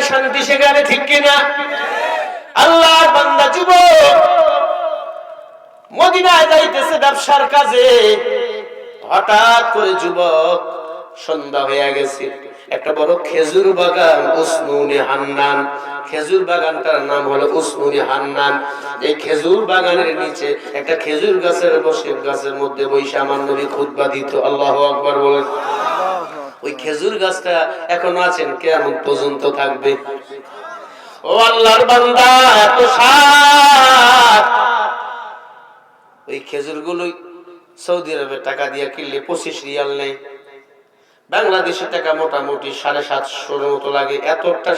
শান্তি সেখানে, ঠিক কিনা? আল্লাহর বান্দা যুবক মদিনায় যাইতেছে ব্যবসার কাজে, হঠাৎ করে যুবক সন্ধ্যা হয়ে গেছে, একটা বড় খেজুর বাগান উসনুনে হান্নান, খেজুর বাগানটার নাম হলো উসনুনে হান্নান। এই খেজুর বাগানের নিচে একটা খেজুর গাছের মধ্যে বসে আমার নবী খুতবা দিত। আল্লাহু আকবার বলেন। ওই খেজুর গাছটা এখনো আছেন, কিয়ামত পর্যন্ত থাকবে। ও আল্লাহর বান্দা, এত স্বাদ! ওই খেজুরগুলো সৌদি আরবে টাকা দিয়ে কিনলে 25 রিয়াল নেই, বাংলাদেশি টাকা মোটামুটি 750 মতো লাগে। এতটা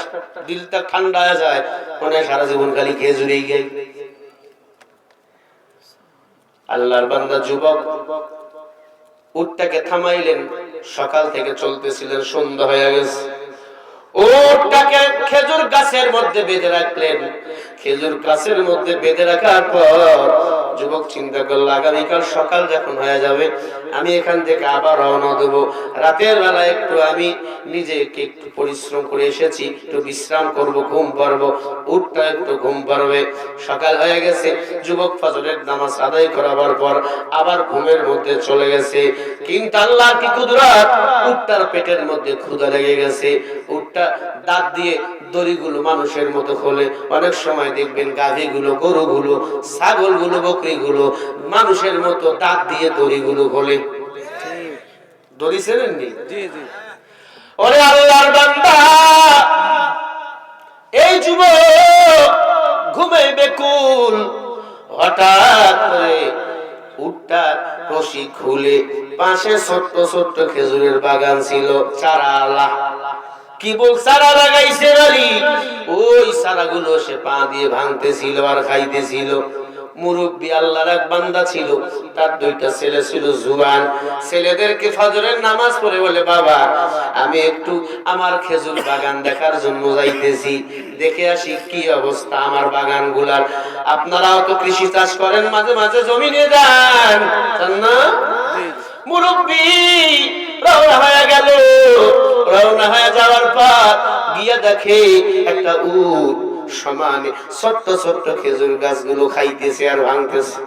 দিলটা ঠান্ডা হয়ে যায়, মানে সারা জীবন খালি খেজুরেই গাই। আল্লাহর বান্দা যুবক উটটাকে থামাইলেন, সকাল থেকে চলতেছিলেন, সন্ধ্যা হয়ে গেছে। উটটাকে খেজুর গাছের মধ্যে বেঁধে রাখলেন। খেজুর গাছের মধ্যে বেঁধে রাখার পর যুবক চিন্তা করলো, আগামীকাল সকাল যখন হয়ে যাবে আমি এখান থেকে আবার রওনা দেব। রাতের বেলা একটু আমি নিজেকে একটু পরিশ্রম করে এসেছি, একটু বিশ্রাম করব, ঘুম পারবো, উটটা একটু ঘুম পারবে। সকাল হয়ে গেছে, যুবক ফজরের নামাজ আদায় করাবার পর আবার ঘুমের মধ্যে চলে গেছে। কিন্তু আল্লাহর কি কুদরত, উটটার পেটের মধ্যে ক্ষুধা লেগে গেছে। উটটা দাঁত দিয়ে দড়িগুলো মানুষের মতো খোলে। অনেক সময় দেখবেন গাভীগুলো, গরুগুলো, ছাগলগুলো, বকরিগুলো মানুষের মতো দাঁত দিয়ে দড়িগুলো খোলে। দড়ি চেনেননি? ওরে আল্লাহর বান্দা, এই যুবক ঘুমে বেকুল, হঠাৎ করে উটটা রশি খুলে, পাশে ছোট্ট ছোট্ট খেজুরের বাগান ছিল, চারা আলা। কি বল, চারা লাগাইছে বাড়ি, ওই চারাগুলো সে পা দিয়ে ভাঙতেছিল আর খাইতেছিল। মুরব্বী আল্লাহর এক বান্দা ছিল, তার 2টা ছেলে ছিল জুয়ান। ছেলেদেরকে ফজরের নামাজ পড়ে বলে, বাবা আমি একটু আমার খেজুর বাগান দেখার জন্য যাইতেছি, দেখে আসি কি অবস্থা আমার বাগানগুলার। আপনারাও তো কৃষি চাষ করেন, মাঝে মাঝে জমিনে যান না? মুরব্বী রওনা হয়ে গেল। রওনা হয়ে যাওয়ার পর গিয়া দেখে একটা উট সমানে ছোট্ট ছোট্ট খেজুর গাছগুলো খাইতেছে আর ভাঙতেছে।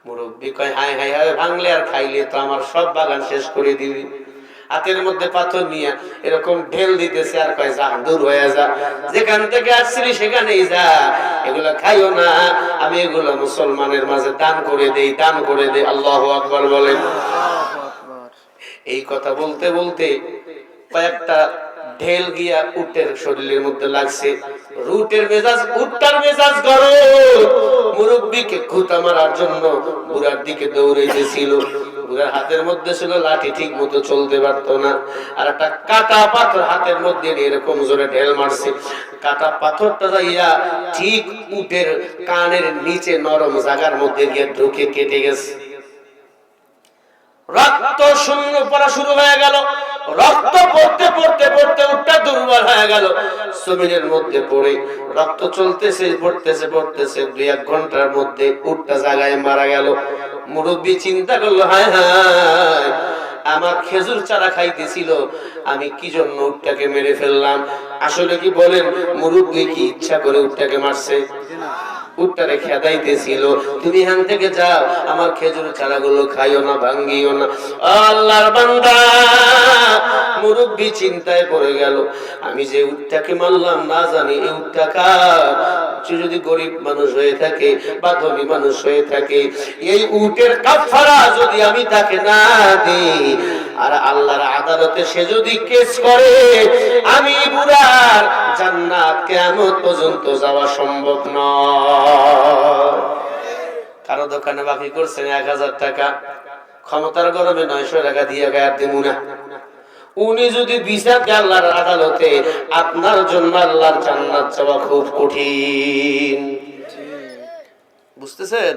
মুরব্বী কয়, হায় হায় হায়, ভাঙলে আর খাইলে তো আমার সব বাগান শেষ করে দিবি। হাতের মধ্যে পাথর নিয়ে এরকম ঢেল দিতেছে আর কয়, যা দূর হয়ে যা, যেখান থেকে আসছিলি সেখানেই যা, এগুলা খাইও না, আমি এগুলো মুসলমানের মাঝে দান করে দেই, দান করে দেই। আল্লাহু আকবার বলেন। এই কথা বলতে বলতে কয়েকটা ঢেল গিয়া উটের শরীরের মধ্যে লাগছে। উটটার মেজাজ গরম। মুরব্বীকে খুঁতা মারার জন্য বুড়ার দিকে দৌড়াইতেছিল। বুড়ার হাতের মধ্যে ছিল লাঠি, ঠিক মতো চলতে পারতো না। আর একটা কাটা পাথর হাতের মধ্যে নিয়ে এরকম জোরে ঢেল মারছে। কাটা পাথরটা যাইয়া ঠিক উটের কানের নিচে নরম জায়গার মধ্যে গিয়ে ঢুকে কেটে গেছে। রক্ত শূন্য পড়া শুরু হয়ে গেল। রক্ত পড়তে পড়তে পড়তে উটটা দুর্বল হয়ে গেল। জমিনের মধ্যে পড়ে রক্ত চলতেছে, পড়তেছে পড়তেছে, 2-1 ঘন্টার মধ্যে উটটা জায়গায় মারা গেল। মুরব্বী চিন্তা করলো, হায় হায়, আমার খেজুর চারা খাইতেছিল, আমি কি জন্য উটটাকে মেরে ফেললাম। আসলে কি বলেন, মুরব্বী কি ইচ্ছা করে উটটাকে মারছে? উটটারে খেদাইতেছিল, তুমি এখান থেকে যাও, আমার খেজুর চারাগুলো খাইও না, ভাঙ্গিও না। আল্লাহর বান্দা মুরব্বী চিন্তায় পড়ে গেল, আমি যে উটটাকে মারলাম না জানি এই উটটা কার। যদি গরিব মানুষ হয়ে থাকে বা ধনী মানুষ হয়ে থাকে, এই উটের কাফারা যদি আমি তাকে না দিই, আর আল্লাহর আদালতে সে যদি কেস করে, আমি বুড়ার জান্নাত কিয়ামত পর্যন্ত যাওয়া সম্ভব নয়। কারো দোকানে বাকি করছেন 1000 টাকা, ক্ষমতার গরমে 900 টাকা দিয়ে গায়ে দিমু না। উনি যদি বিচার দেন আল্লাহর আদালতে, আপনার জন্য আল্লাহর জান্নাত যাওয়া খুব কঠিন। বুঝতেছেন?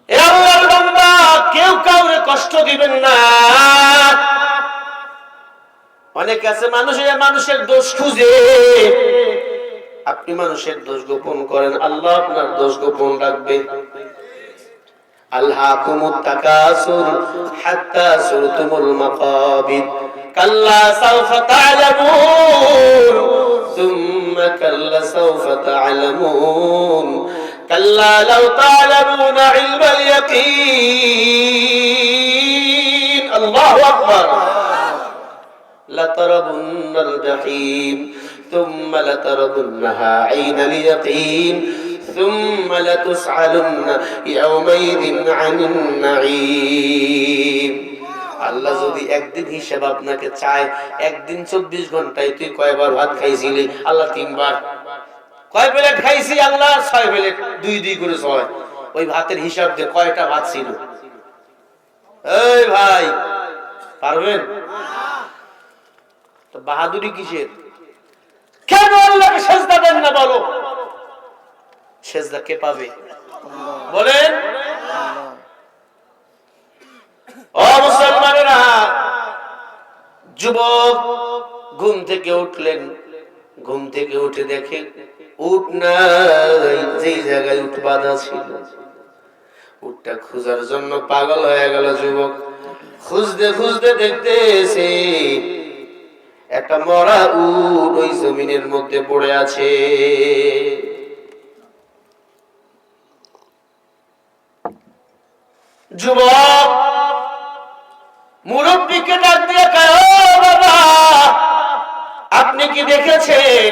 এ আল্লাহর বান্দা, কেউ কাউরে কষ্ট দিবেন না। অনেক আছে মানুষের দোষ খুঁজে, আপনি মানুষের দোষ গোপন করেন, আল্লাহ আপনার দোষ গোপন রাখবে। আল্লাহকুমুত তাকাসুর হাত্তা সুরতুমুল মাকাবির। কাল্লা সাউফা তা'লামুন সুম্মা কাল্লা সাউফা তা'লামুন কাল্লা লাউ তা'লামুনা ইলমাল ইয়াকিন আল্লাহু আকবার লাতারাবুন্নাল জাহিম সুম্মা লাতারাবুন্নাহা আইনাল ইয়াকিন সুম্মা লাতুসআলুন্না ইয়াওমাইযিন আনিন নাঈম। আল্লাহ যদি একদিন হিসাব আপনাকে চায়, একদিন 24 ঘন্টায় তুই কয়বার ভাত খাইছিলি? আল্লাহ 3 বার। কয় প্লেট খাইছি? আল্লাহ 6 প্লেট, 2 করে 6। ওই ভাতের হিসাব দে কয়টা ভাত ছিল। এই ভাই পারবেন? তো বাহাদুরি কিসের? কেন আল্লাহকে সেজদা দেন না বলো? সেজদা কে পাবে বলেন? ও মুসলমানেরা, যুবক ঘুম থেকে উঠলেন, ঘুম থেকে উঠে দেখে উট নাই, যে জায়গায় উট বাঁধা ছিল। উটটা খোঁজার জন্য পাগল হয়ে গেল যুবক। খুঁজতে খুঁজতে দেখতেছে একটা মরা উট ওই জমিনের মধ্যে পড়ে আছে। যুবক মুরব্বীকে ডাক দিয়ে কয়, ও বাবা, আপনি কি দেখেছেন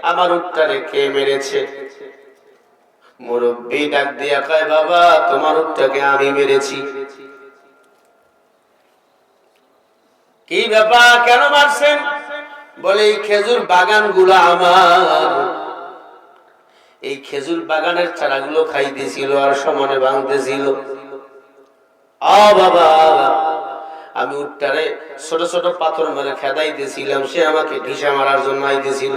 আমার উটটারে কে মেরেছে? মুরব্বী ডাক দিয়ে কয়, বাবা, তোমার উটটাকে আমি মেরেছি। কি ব্যাপার, কেন মারছেন? বলে এই খেজুর বাগান গুলো আমার, এই খেজুর বাগানের চারাগুলো খাইতেছিল আর সমানে ভাঙতেছিল। বাবা, আমি উটটারে ছোট ছোট পাথর মেরে খেদাইতেছিলাম, সে আমাকে ঢিসা মারার জন্য আইতেছিল।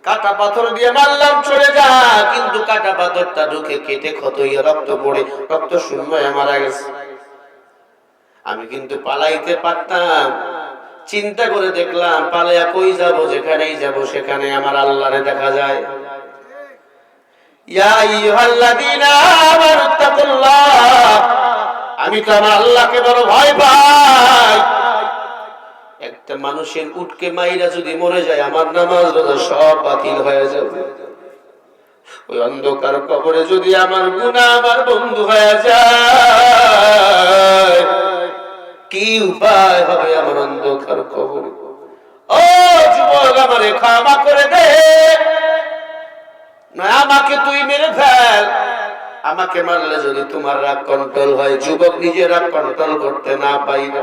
কাটা পাথর দিয়ে মারলাম, চলে যা, কিন্তু কাটা পাথরটা ঢুকে কেটে ক্ষত হইয়া রক্ত পড়ে রক্ত শূন্য হয়ে মারা গেছে। আমি কিন্তু পালাইতে পারতাম, চিন্তা করে দেখলাম পালাইয়া কই যাব, যেখানেই যাব সেখানে আমার আল্লাহরে দেখা যায়। ইয়া আইয়ুহাল্লাযীনা আমানুত্তাকুল্লাহ, আমি তো আমার আল্লাহকে বড় ভয় পাই। একটা মানুষের উটকে মাইরা যদি মরে যায়, আমার নামাজ রোজা সব বাতিল হয়ে যাবে। ওই অন্ধকার কবরে যদি আমার গুনাহ আমার বন্ধু হয়ে যায়, কি উপায় হবে আমার অন্ধকার কবরে? ও যুবক, আমারে ক্ষমা করে দে, না আমাকে তুই মেরে ফেল। আমাকে মারলে যদি তোমার রাগ কন্ট্রোল হয়, যুবক নিজে রাগ কন্ট্রোল করতে না পাইবে,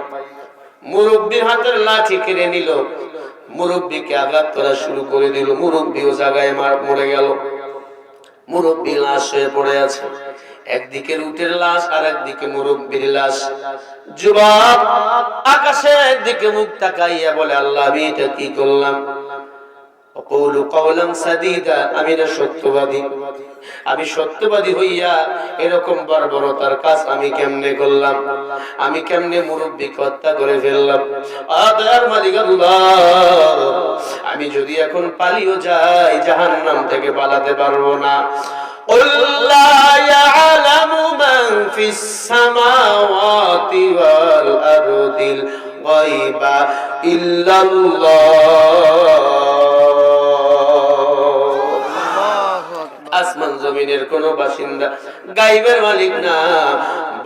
মুরব্বীর হাতের লাঠি কেড়ে নিল, মুরব্বীকে আঘাত করা শুরু করে দিল। মুরব্বীও জায়গায় মরে গেল। মুরব্বী লাশ হয়ে পড়ে আছে, একদিকে উটের লাশ আর একদিকে মুরব্বীর লাশ। যুবক আকাশের দিকে মুখ তাকাইয়া বলে, আল্লাহ, আমি এটা কি করলাম? অকুলু কওলান সাদীদা, আমি না সত্যবাদী, আমি সত্যবাদী হইয়া এরকম বর্বরতার কাজ আমি কেমনে করলাম? আমি কেমনে মুরব্বীকে হত্যা করে ফেললাম? দয়ার মালিক আল্লাহ, আমি যদি এখন পালিয়ে যাই জাহান্নাম থেকে পালাতে পারবো না। قُل لَّا يَعْلَمُ مَن فِي السَّمَاوَاتِ وَالْأَرْضِ الْغَيْبَ إِلَّا اللَّهُ। আসমান জমিনের কোন বাসিন্দা গায়বের মালিক না।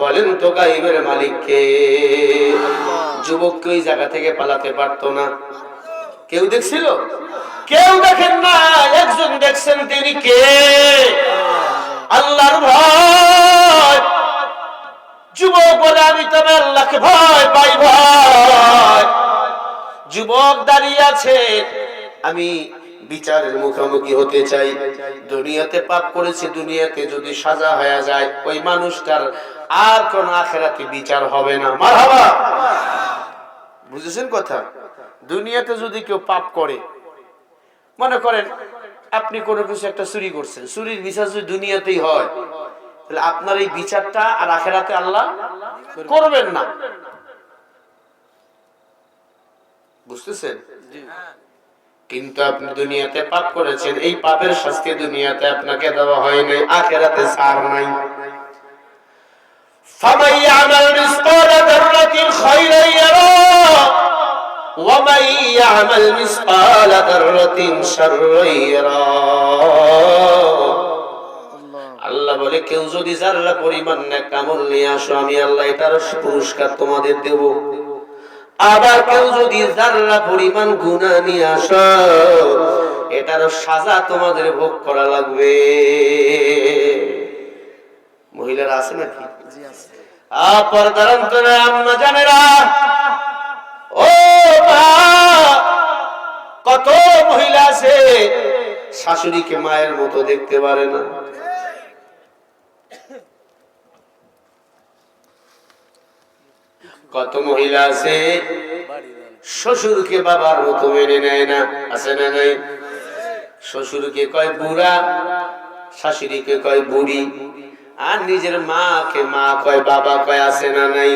বলেন তো গায়বের মালিক কে? যুবককে ওই জায়গা থেকে পালাতে পারতো না। কেউ দেখছিল? কেউ দেখেন না। একজন দেখছেন, তিনি কে? আল্লাহর ভয়। যুবক বলে, আমি তো আল্লাহকে ভয় পাই। ভয়। যুবক দাঁড়িয়ে আছে, আমি বিচারের মুখোমুখি হতে চাই। দুনিয়াতে পাপ করেছে, দুনিয়াতে যদি সাজা হয়ে যায়, ওই মানুষটার আর কোন আখিরাতে বিচার হবে না। মারহাবা। বুঝেছেন কথা? দুনিয়াতে যদি কেউ পাপ করে, মনে করেন আপনি কোনো কিছু একটা চুরি করছেন, চুরির বিচার যদি দুনিয়াতেই হয়, তাহলে আপনার এই বিচারটা আর আখিরাতে আল্লাহ করবেন না। বুঝতেছেন? কিন্তু আপনি দুনিয়াতে পাপ করেছেন, এই পাপের শাস্তি দুনিয়াতে আপনাকে দেওয়া হয়নি, আখিরাতে ছাড় নাই। ফামান ইয়ামাল মিসকালা যাররাতিন খায়রান ইয়ারা ইয়ামাল মিসকালা যাররাতিন শাররান ইয়ারা। আল্লাহ বলে কেউ যদি যারা পরিমাণ নেক আমল নিয়ে আসো আমি আল্লাহ এটার পুরস্কার তোমাদের দেব। আবার কেউ যদি যারা পরিমাণ গুনাহ নিয়ে আসো এটার সাজা তোমাদের ভোগ করা লাগবে। মহিলারা আছে নাকি? জি আছে। পর্দার অন্তরে আম্মা জানেরা, ও মা, কত মহিলা আছে শাশুড়িকে মায়ের মতো দেখতে পারে না। কত মহিলা আছে শ্বশুরকে বাবার মতো মেনে নেয় না, আছে না নাই? শ্বশুরকে কয় বুড়া, শাশুড়িকে কয় বুড়ি, আর নিজের মাকে মা কয় বাবা কয়, আছে না নাই?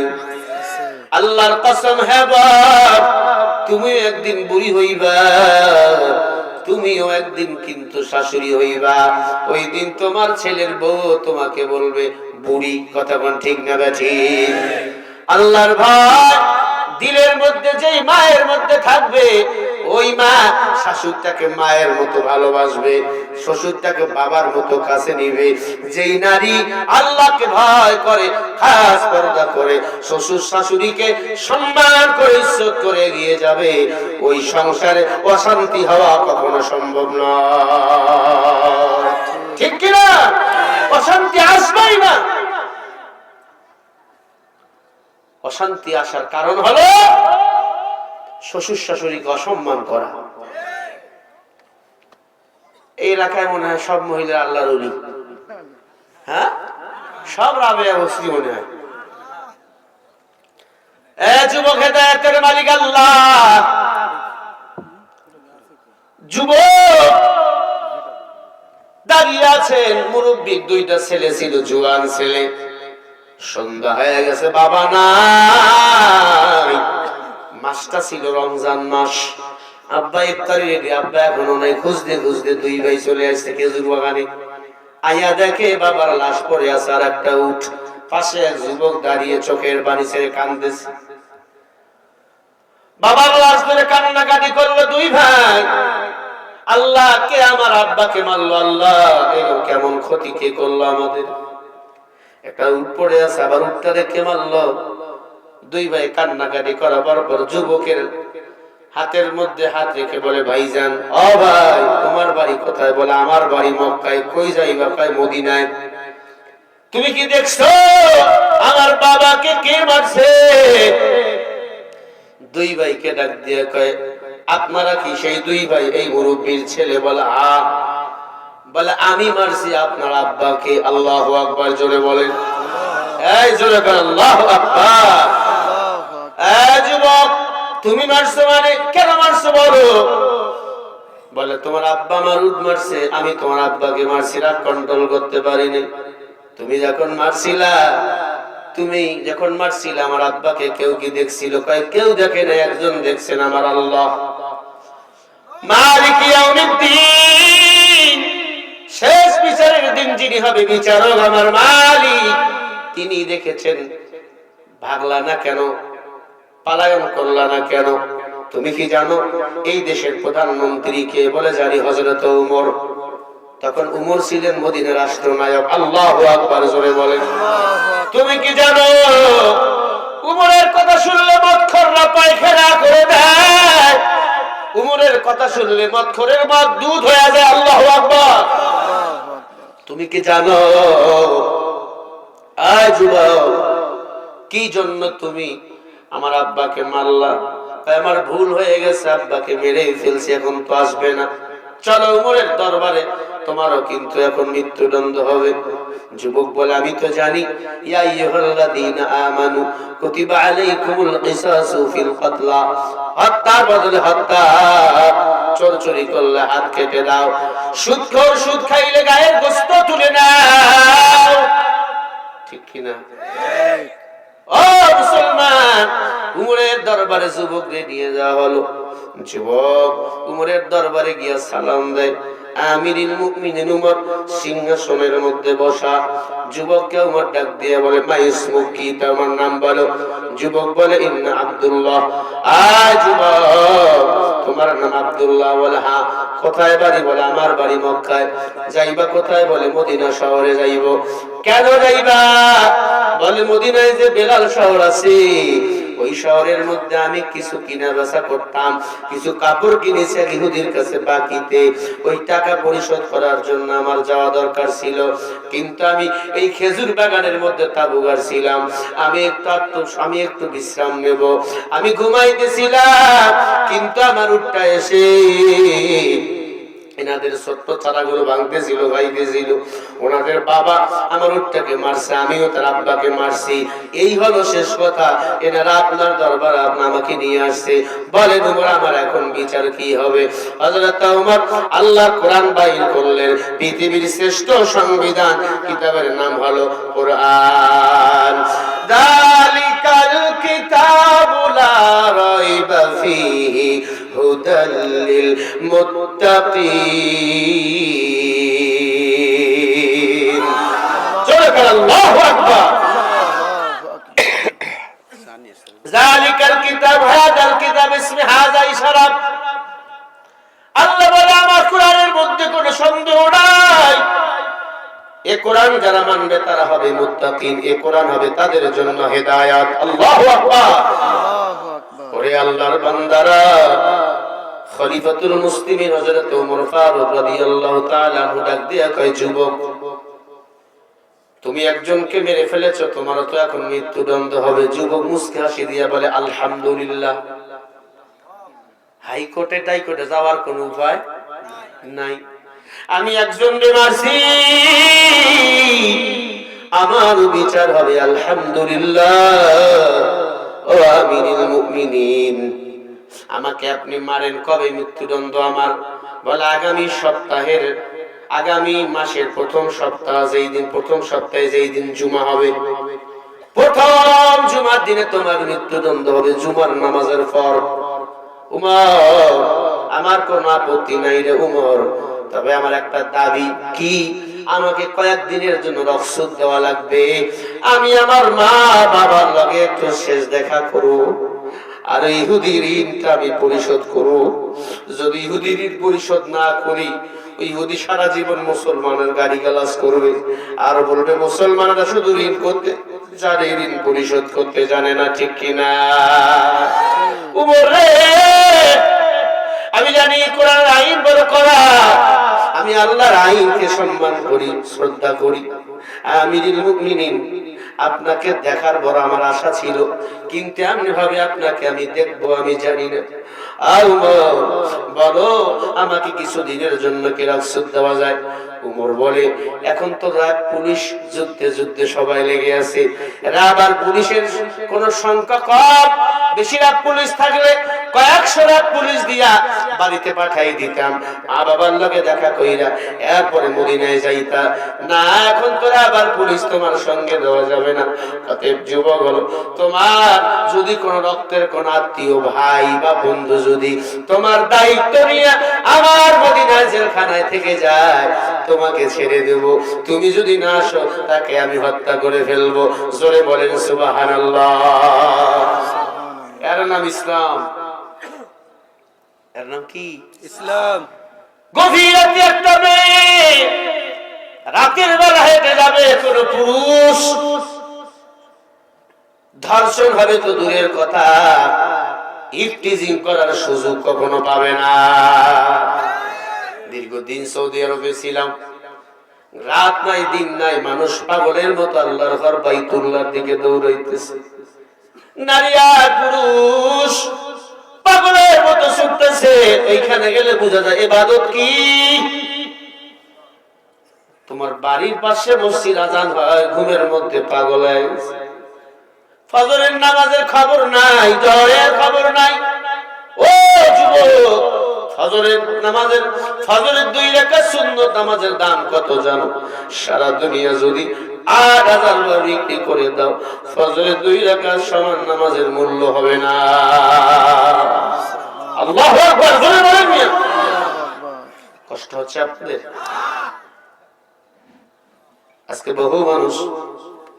আল্লাহর কসম, হ্যাঁ বাপ, তুমিও একদিন বুড়ি হইবা, তুমিও একদিন কিন্তু শাশুড়ি হইবা। ওই দিন তোমার ছেলের বউ তোমাকে বলবে বুড়ি। কথা বল ঠিক না ঠিক? আল্লাহর ভয় দিলের মধ্যে যেই মায়ের মধ্যে থাকবে, ওই মা শাশুড়টাকে মায়ের মতো ভালোবাসবে, শ্বশুরটাকে বাবার মতো কাছে নিবে। যেই নারী আল্লাহকে ভয় করে, খাস পর্দা করে, শ্বশুর শাশুড়িকে সম্মান করে ইজ্জত করে এগিয়ে যাবে, ওই সংসারে অশান্তি হওয়া কখনো সম্ভব নয়। ঠিক কিনা? অশান্তি আসবেই না। অশান্তি আসার কারণ হলো শ্বশুর শাশুড়িকে অসম্মান করা। এই এলাকায় মনে হয় সব মহিলা আল্লাহর ওলি, হ্যাঁ, সব রাবেয়া বস্তি মনে হয়। যুবক, হেদায়েতের মালিক আল্লাহ। যুবক দাঁড়িয়ে আছেন, মুরব্বী দুইটা ছেলে ছিল, জোয়ান ছেলে। সন্ধ্যা হয়ে গেছে, বাবা নাই। মাসটা ছিল রমজান মাস। আব্বা ইফতারি রেডি, আব্বা এখনো নাই। খুঁজতে খুঁজতে দুই ভাই চলে আসছে খেজুর বাগানে। আইয়া দেখে বাবার লাশ পড়ে আছে, আর একটা উঠ। পাশে এক যুবক দাঁড়িয়ে চোখের পানি ছেড়ে কাঁদতেছে। বাবার লাশ ধরে কান্নাকাটি করলো দুই ভাই। আল্লাহ, কে আমার আব্বাকে মারলো? আল্লাহ, এরকম কেমন ক্ষতি কে করলো আমাদের? একটা উঠ পড়ে আছে, আবার উঠটা দেখে মারলো। দুই ভাই কান্নাকাটি করার পর যুবকের হাতের মধ্যে হাত রেখে বলে, ভাইজান, ও ভাই, তোমার বাড়ি কোথায়? বলে, আমার বাড়ি মক্কায়। কই যাইবা? কয়, মদিনায়। তুমি কি দেখছো আমার বাবাকে কে মারছে? দুই ভাইকে ডাক দিয়ে কয়, আপনারা কি সেই দুই ভাই? এই মুরব্বীর ছেলে বলে, বলে, আমি মারছি আপনার আব্বাকে। আল্লাহু আকবার, জোরে বলেন। এই জোরে বলেন আল্লাহু আকবার। এই যুবক, তুমি মারছো মানে? কেন মারছো বলো? বলে, তোমার আব্বা আমার উট মারছে, আমি তোমার আব্বাকে মারছি, রাগ কন্ট্রোল করতে পারিনি। তুমি যখন মারছিলা আমার আব্বাকে কেউ কি দেখছিল? কয়, কেউ দেখে না, একজন দেখছেন, আমার আল্লাহ। মালিক ইয়াউমিদ্দিন, শেষ বিচারের দিন যিনি হবে বিচারক, আমার মালিক, তিনি দেখেছেন। ভাগলা না কেন? পালায়ন করলা না কেন? তুমি কি জানো এই দেশের প্রধানমন্ত্রী কে? বলে, জানি, হযরত উমর। তখন উমর ছিলেন মদিনার রাষ্ট্রনায়ক। আল্লাহু আকবার, জোরে বলেন। তুমি কি জানো উমরের কথা শুনলে মদখোররা পায়খানা করে দেয়? উমরের কথা শুনলে মদখোরের মদ দুধ হয়ে যায়। আল্লাহু আকবার। তুমি কি জানো আয় যুবক, কি জন্য তুমি আমার আব্বাকে মারলা? আমার ভুল হয়ে গেছে, আব্বাকে মেরে ফেলছি, এখন তো আসবে না। চলো উমরের দরবারে, তোমারও কিন্তু এখন মৃত্যুদণ্ড হবে। যুবক বলে, আমি তো জানি। ইয়া আইয়ুহাল্লাযীনা আমানু কুতিবা আলাইকুমুল কিসাসু ফিল কতলা, হত্যার বদলে হত্যা, চোরচুরি করলে হাত কেটে দাও, সুদখোর সুদ খাইলে গায়ের গোশত তুলে নাও। ঠিক কি না? ও মুসলমান, উমরের দরবারে যুবককে নিয়ে যাওয়া হলো। যুবক উমরের দরবারে গিয়া সালাম দেয়। আমিরুল মুমিনিন উমর সিংহাসনের মধ্যে বসা। যুবককে উমর ডাক দিয়ে বলে, মা ইসমুক, কি তোমার নাম বলো? যুবক বলে, ইন্না আব্দুল্লাহ। আয় যুবক, বাবার নাম আব্দুল্লাহ। বলে হ্যাঁ। কোথায় বাড়ি? বলে আমার বাড়ি মক্কায়। যাইবা কোথায়? বলে মদিনা শহরে যাইব। কেন যাইবা? বলে মদিনায় যে বেলাল শহর আছে, ওই শহরের মধ্যে আমি কিছু কিনা বেচা করতাম, কিছু কাপড় কিনেছি ইহুদির কাছে বাকিতে, ওই টাকা পরিশোধ করার জন্য আমার যাওয়া দরকার ছিল। কিন্তু আমি এই খেজুর বাগানের মধ্যে তাবু গাড়ছিলাম, আমি একটু বিশ্রাম নেব, আমি ঘুমাইতেছিলাম। কিন্তু আমার উটটা এসে এনাদের ছোট্ট চারাগুলো ভাঙতেছিল, ভাইতেছিল। ওনাদের বাবা আমার উটটাকে মারছে, আমিও তার আব্বাকে মারছি। এই হলো শেষ কথা। এনারা আপনার দরবারে আমাকে নিয়ে আসছে। বলেন ওমর, আমার এখন বিচার কি হবে? হযরত ওমর আল্লাহর কোরআন বাইর করলেন, পৃথিবীর শ্রেষ্ঠ সংবিধান, কিতাবের নাম হলো কোরআন। যালিকাল কিতাবু লা রাইবা ফীহি হুদাল লিল মুত্তাকিন। জোরে বলেন আল্লাহু আকবার। যালিকাল কিতাব, হাযাল কিতাব, ইসমে হাযা ইশারা। আল্লাহ বলে আমার কোরআনের মধ্যে কোনো সন্দেহ নাই, এ কোরআন যারা মানবে তারা হবে মুত্তাকিন, এ কোরআন হবে তাদের জন্য হেদায়েত। আল্লাহু আকবার। ওরে আল্লাহর বান্দারা, খলিফাতুল মুসলিমিন হযরত ওমর ফারুক রাদিয়াল্লাহু তাআলা আনহু ডাক দিয়া কয়, যুবক, তুমি একজনকে মেরে ফেলেছো, তোমার তো এখন মৃত্যুদণ্ড হবে। যুবক মুস্কি হাসি দিয়া বলে, আলহামদুলিল্লাহ। হাইকোর্টে টাইকোর্টে যাওয়ার কোন উপায় নাই, আমি একজনকে মারছি, আমার বিচার হবে আলহামদুলিল্লাহ। ও আমিরুল মুমিনিন, আমাকে আপনি মারেন, কবে মৃত্যুদণ্ড আমার? বলে আগামী মাসের প্রথম সপ্তাহ, যেই দিন প্রথম সপ্তাহে যেই দিন জুমা হবে, প্রথম জুমার দিনে তোমার মৃত্যুদণ্ড হবে, জুমার নামাজের পর। উমর, আমার কোন আপত্তি নাই রে উমর, তবে আমার একটা দাবি। কি? আমাকে কয়েকদিনের জন্য রক্ষত দেওয়া লাগবে, আমি আমার মা বাবার লগে একটু শেষ দেখা করব, আর ইহুদির ঋণটা আমি পরিশোধ করব। যদি ইহুদির ঋণ পরিশোধ না করি, ইহুদি সারা জীবন মুসলমানের গালিগালাজ করবে, আর বলবে মুসলমানরা শুধু ঋণ করতে জানে, ঋণ পরিশোধ করতে জানে না। ঠিক কিনা? উমর রে, আমি জানি কোরআনের আইন বড় করা, আমি আল্লাহর আইনকে সম্মান করি, শ্রদ্ধা করি। আমিরুল মুমিনিন, আপনাকে দেখার বড় আমার আশা ছিল, কিন্তু এমনি ভাবে আপনাকে আমি দেখবো আমি জানি না। আর উমর বলো, আমাকে কিছু দিনের জন্য কি রাখসুদ দেওয়া যায়? উমর বলে, এখন তো রাত পুলিশ যুদ্ধে সবাই লেগে আছে, রাত আর পুলিশের কোন সংখ্যা কম, বেশি রাত পুলিশ থাকলে কয়েকশো রাত পুলিশ দিয়া বাড়িতে পাঠাই দিতাম, মা বাবার লগে দেখা কইরা এরপরে মদিনায় যাইতা না। এখন তোরা আবার পুলিশ তোমার সঙ্গে দেওয়া যাবে না। অতএব যুবক হলো, তোমার যদি কোন রক্তের কোন আত্মীয় ভাই বা বন্ধু যদি তোমার দায়িত্ব নিয়ে আমার মদিনায় জেলখানায় থেকে যায়, তোমাকে ছেড়ে দেব। তুমি যদি না আসো, তাকে আমি হত্যা করে ফেলবো। জোরে বলেন সুবহানাল্লাহ। এর নাম ইসলাম। এর নাম কি? ইসলাম। গভীর রাতে একটা মেয়ে রাতের বেলা হেঁটে যাবে, কোন পুরুষ ধর্ষণ হবে তো দূরের কথা, ইফটিজিং করার সুযোগ কখনো পাবে না। দীর্ঘদিন সৌদি আরবে ছিলাম, রাত নাই দিন নাই, মানুষ পাগলের মতো আল্লাহর ঘর বাইতুল্লাহর দিকে দৌড়াইতেছে। নারী আর পুরুষ পাগলের মতো ছুটতেছে। এইখানে গেলে বোঝা যায় ইবাদত কি। তোমার বাড়ির পাশে মসজিদ, আজান হয়, ঘুমের মধ্যে পাগল হয়ে গেছে। ফজরের নামাজের খবর নাই, জোহরের খবর নাই। ও যুবক, ফজরের 2 রাকাত সুন্নত নামাজের দাম কত জানো? সারা দুনিয়া যদি 8000 বার বিক্রি করে দাও, ফজরের 2 রাকাত সমান নামাজের মূল্য হবে না। আল্লাহু আকবার। জোরে বলেন মিয়া। কষ্ট হচ্ছে আপনাদের? আজকে বহু মানুষ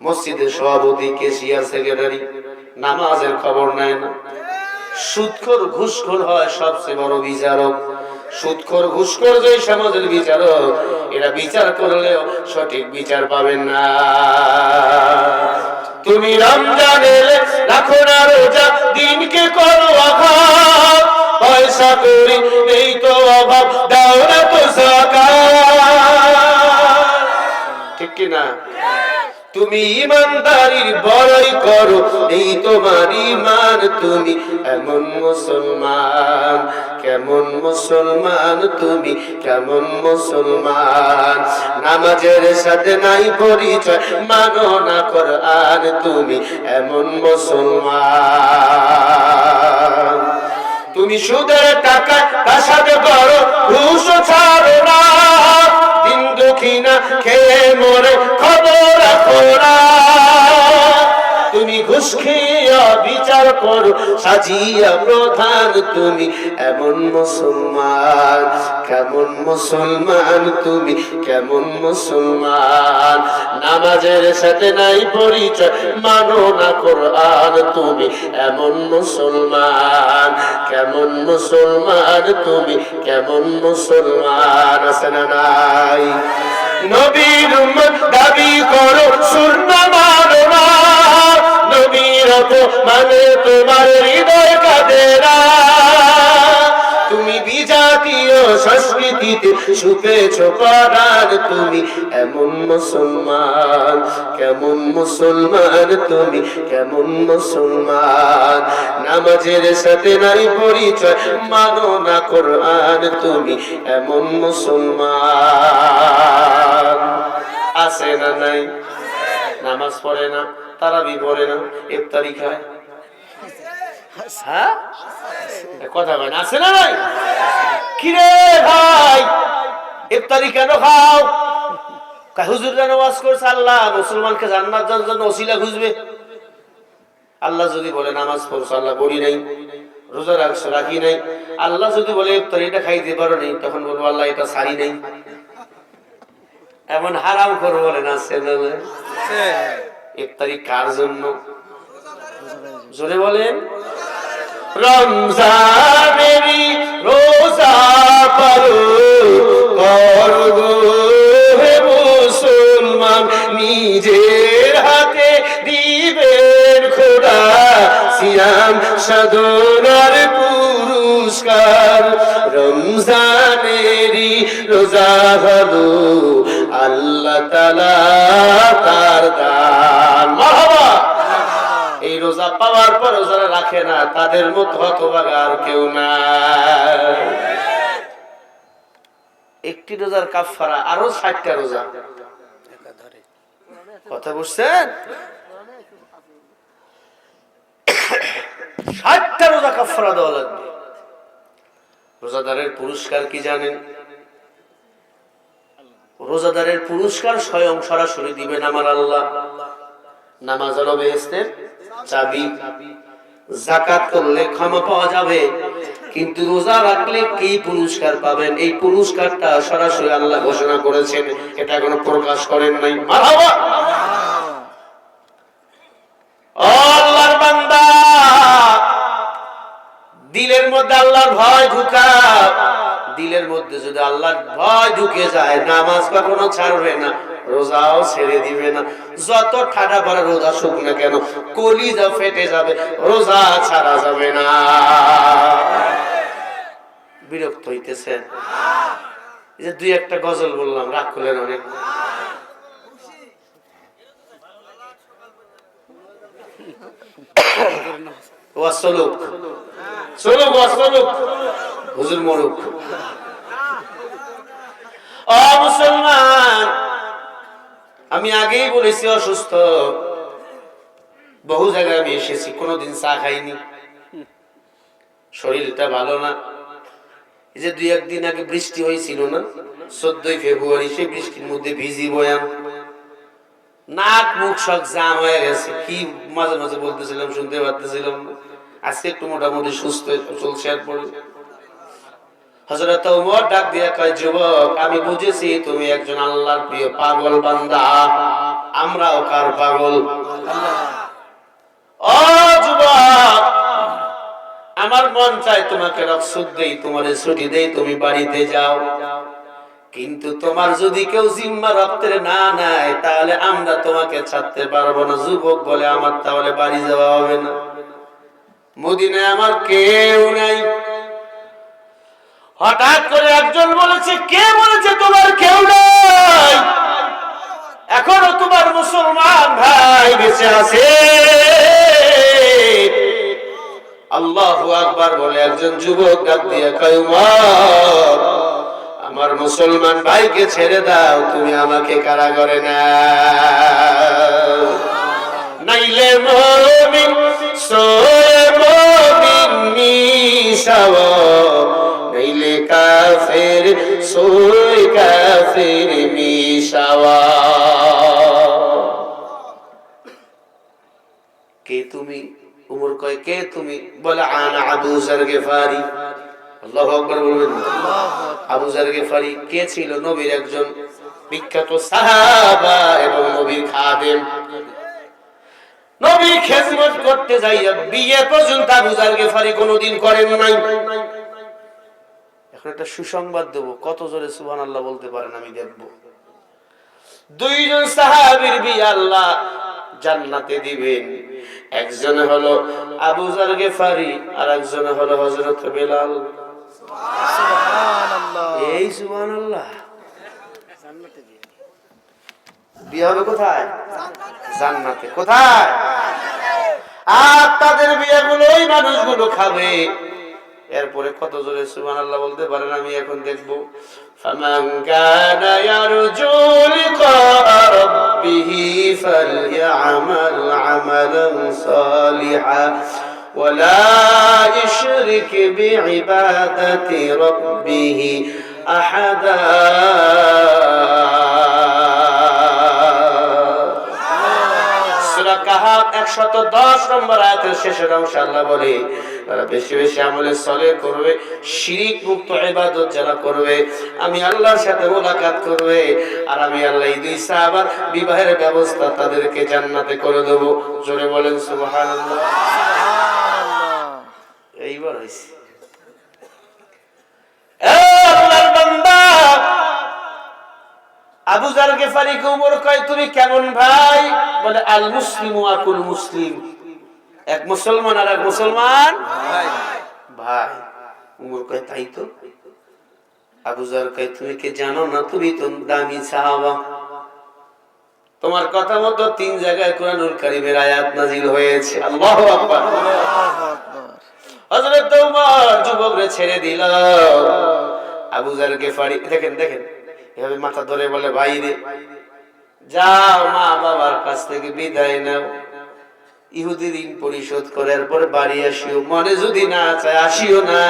মসজিদের সভাপতি, ক্যাশিয়ার, সেক্রেটারি নামাজের খবর নেয় না। সুদখোর ঘুষখোর হয় সবচেয়ে বড় বিচারক। সুদখোর ঘুষখোর যে সমাজের বিচারক, এরা বিচার করলেও সঠিক বিচার পাবেন না। তুমি রমজান এলে রাখো না রোজা, দিনকে করো আঘাত, পয়সা করি নেই তো অভাব, দাও না তো যাকাত। ঠিক কি না? তুমি ইমানদারির বড়াই করো, এই তোমার ঈমান, তুমি এমন মুসলমান, কেমন মুসলমান তুমি, কেমন মুসলমান। নামাজের সাথে নাই পরিচয়, মানো না কোরআন, তুমি এমন মুসলমান। তুমি সুদের টাকা কাসাতে করো, ঘুষ ছাড়ো না, দিন দুঃখী না খেয়ে মরে খবর রাখো না। তুমি ঘুষ খেয়ে বিচার করো, সাজিয়া প্রধান, তুমি এমন মুসলমান, কেমন মুসলমান তুমি, কেমন মুসলমান। নামাজের সাথে নাই পরিচয়, মানো না কোরআন, তুমি এমন মুসলমান, কেমন মুসলমান তুমি, কেমন মুসলমান। আছে না নাই? নবীর উম্মত দাবি করো, সুন্নাহ মানো না, নবীর মানে তোমার হৃদয় কাঁদে না। তুমি বিজাতীয় সংস্কৃতিতে শুপেছ পরাণ, তুমি এমন মুসলমান, কেমন মুসলমান তুমি, কেমন মুসলমান। নামাজের সাথে নাই পরিচয়, মানো না কোরআন, তুমি এমন মুসলমান। আছে না নাই? নামাজ পড়ে না, তারাবি পড়ে না, ইফতারি খায়, হ্যাঁ কথা বলেন, আছে না নাই? কিরে ভাই, ইফতারি কেন খাও? হুজুর যেন ওয়াজ করছে আল্লাহ মুসলমানকে জান্নাত যাওয়ার জন্য ওসিলা খুঁজবে। আল্লাহ যদি বলে নামাজ পড়ছো, আল্লাহ পড়ি নাই, রোজা রাখছো, রাখি নাই। আল্লাহ যদি বলে ইফতারিটা খাইতে পারো নি, তখন বলবো আল্লাহ এটা ছাড়ি নাই। এমন হারাম করবো বলেন, আছে না? ইফতারি কার জন্য? জোরে বলেন। রমজানেরই রোজা পালন করো হে মুসলমান, নিজের হাতে দিবেন খোদা সিয়াম সাধনার পুরস্কার। রমজানেরই রোজা হলো আল্লাহ তাআলা তার দান। মারহাবা। এই রোজা পাওয়ার পর যারা রাখে না, তাদের মতো হতভাগা আর কেউ না। একটি রোজার কাফারা আরো 60টা রোজা। কথা বুঝছেন? 60টা রোজা কাফারা দেওয়া লাগবে। রোজাদারের পুরস্কার কি জানেন? রোজাদারের পুরস্কার স্বয়ং সরাসরি দিবেন আমার আল্লাহ। নামাজ হলো বেহেশতের চাবি। যাকাত করলে ক্ষমা পাওয়া যাবে, কিন্তু রোজা রাখলে কি পুরস্কার পাবেন, এই পুরস্কারটা সরাসরি আল্লাহ ঘোষণা করেছেন, এটা এখনো প্রকাশ করেন নাই। মারহাবা। আল্লাহর বান্দা, দিলের মধ্যে আল্লাহর ভয় ঢুকাও। দিলের মধ্যে যদি আল্লাহর ভয় ঢুকে যায়, নামাজ কখনো ছাড়বে না, রোজাও ছেড়ে দিবে না। যত ঠাডা পড়া রোজা শুক না কেন, কলিজা ফেটে যাবে, রোজা ছাড়া যাবে না। বিরক্ত হইতেছেন? এই যে দুই একটা গজল বললাম, রাগ করলেন অনেক। ওয়াসলুক চলুক, ওয়াসলুক হুজুর মরুক। ও মুসলমান, আমি আগেই বলেছি অসুস্থ, বহু জায়গায় আমি এসেছি, কোনোদিন চা খাইনি, শরীরটা ভালো না। এই যে দুই একদিন আগে বৃষ্টি হয়েছিল না, 14 ফেব্রুয়ারি, সেই বৃষ্টির মধ্যে ভিজি বয়ান, নাক মুখ সব জাম হয়ে গেছে। কি মাঝে মাঝে বলতেছিলাম, শুনতে পারতেছিলাম না। আজকে একটু মোটামুটি সুস্থ চলছে। এরপরে হযরত ওমর ডাক দিয়া কয়, যুবক, আমি বুঝেছি তুমি একজন আল্লাহর প্রিয় পাগল বান্দা। আমরাও কার পাগল? ও যুবক, আমার মন চায় তোমাকে রক্সুদ দেই, তোমার ছুটি দেই, তুমি বাড়িতে যাও, কিন্তু তোমার যদি কেউ জিম্মা রক্তের না নেয় তাহলে আমরা তোমাকে ছাড়তে পারবো না। যুবক বলে আমার তাহলে বাড়ি যাওয়া হবে না, মদিনায় আমার কেউ নাই। হঠাৎ করে একজন বলেছে, কে বলেছে তোমার কেউ নাই? এখনো তোমার মুসলমান ভাই বেঁচে আছে। আল্লাহু আকবার বলে একজন যুবক ডাক দিয়ে কয়, উমর, আমার মুসলমান ভাইকে ছেড়ে দাও, তুমি আমাকে কারাগারে নাও, নাইলে মুমিন সোয়ে মুমিন মিশাও, নাইলে কাফের সোয়ে কাফের মিশাও। কে তুমি? উমর কয়, কে তুমি? বলে আনা আবু যর গিফারি। আল্লাহু আকবার বলবেন। আবু যর গিফারি কে ছিল? নবীর একজন বিখ্যাত সাহাবা এবং নবীর খাদেম। নবী খেদমত করতে যাইয়া বিয়ে পর্যন্ত আবু যর গিফারি কোনোদিন করেন নাই। এখন একটা সুসংবাদ দেব, কত জোরে সুবহানাল্লাহ বলতে পারেন আমি দেখব। দুইজন সাহাবীর বিয়ে আল্লাহ জান্নাতে দিবেন। একজন হলো আবু যর গিফারি আর একজন হলো হযরত বেলাল। সুবহানাল্লাহ, এই সুবহানাল্লাহ। জান্নাতে বিয়ে হবে কোথায়? জান্নাতে। কোথায়? আর তাদের বিয়েগুলো ওই মানুষগুলো খাবে। এরপরে কত জোরে সুবহানাল্লাহ বলতে পারেন আমি এখন দেখব। ফামান কানা ইয়ারজু লিকা রাব্বিহি ফালইআমাল আমালান সালিহা ওয়ালা ইশরিক বিইবাদাতি রাব্বিহি আহাদা। সূরা কাহাফ 110 নম্বর আয়াতের শেষের অংশে আল্লাহ বলে, তারা বেশি বেশি আমলে সলে করবে, শিরিক মুক্ত ইবাদত যারা করবে, আমি আল্লাহর সাথে মুলাকাত করবে, আর আমি আল্লাহ এই দুই সাহাবার বিবাহের ব্যবস্থা তাদেরকে জান্নাতে করে দেব। জোরে বলেন সুবহানাল্লাহ। এইবার হইছে। আল্লাহর বান্দা আবু যর গিফারি কে উমর কয়, তুমি কেমন ভাই? বলে আল মুসলিমু আকুল মুসলিম, এক মুসলমান আর এক মুসলমান ভাই। উমর কয়, তাই তো। আবু যর কয়, তুমি কি জানো না তুমি তো দামি সাহাবা, তোমার কথা মতো 3 জায়গায় কুরআনুল কারীমের আয়াত নাযিল হয়েছে। আল্লাহু আকবার। হযরত উমর যুবকরে ছেড়ে দিল। আবু যর গিফারি দেখেন দেখেন এভাবে মাথা ধরে বলে, ভাই রে যাও মা বাবার কাছ থেকে বিদায় নাও, ইহুদি ঋণ পরিশোধ করার পরে বাড়ি আসিও, মনে যদি না চায় আসিও না।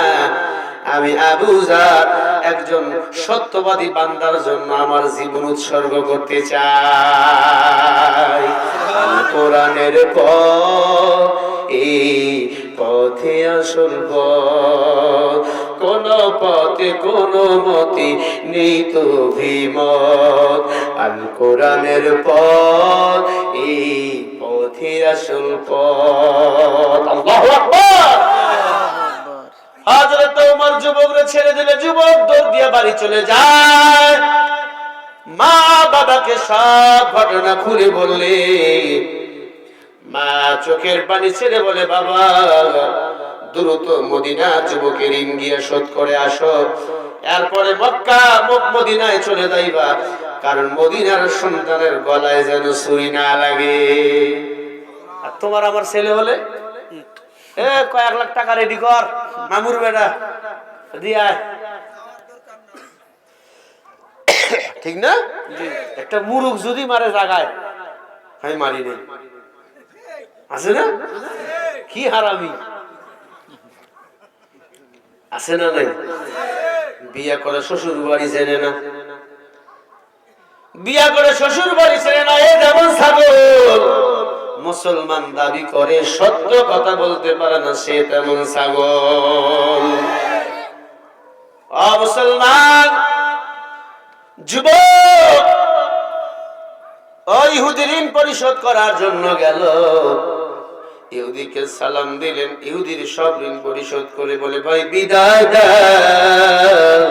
আমি আবু যর একজন সত্যবাদী বান্দার জন্য আমার জীবন উৎসর্গ করতে চাই। কোরআনের পথ, এই পথে আসল পথ, কোন পথে কোন মতি নেই তো অভিমত। আল কোরআনের পথ, এই পথে আসল পথ। আল্লাহু আকবার। হযরত ওমর যুবকরে ছেড়ে দিলে, যুবক দৌড় দিয়ে বাড়ি চলে যায়। মা বাবাকে সব ঘটনা খুলে বললে, মা চোখের পানি ছেড়ে বলে, বাবা দ্রুত মদিনা যুবকের ঋণ গিয়ে শোধ করে আসো, এরপরে মক্কা মদিনায় চলে যাইবা, কারণ মদিনার সন্তানের গলায় যেন ছুরি না লাগে। আর তোমার আমার ছেলে হলে কয়েক লাখ টাকা রেডি কর, মামুর বেটা দিয়া, ঠিক না? একটা মুরুখ যদি মারে জাগায়, আমি মারি নেই, আছে না? কি হারামি আছে না নাই? বিয়া করে শ্বশুর বাড়ি চেনে না, বিয়া করে শ্বশুর বাড়ি চেনে না, এ যেমন ছাগল। মুসলমান দাবি করে সত্য কথা বলতে পারে না, সে তেমন ছাগল। মুসলমান যুবক ওই ইহুদি ঋণ পরিশোধ করার জন্য গেল। ইহুদিকে সালাম দিলেন, ইহুদির সব ঋণ পরিশোধ করে বলে ভাই বিদায় দাও,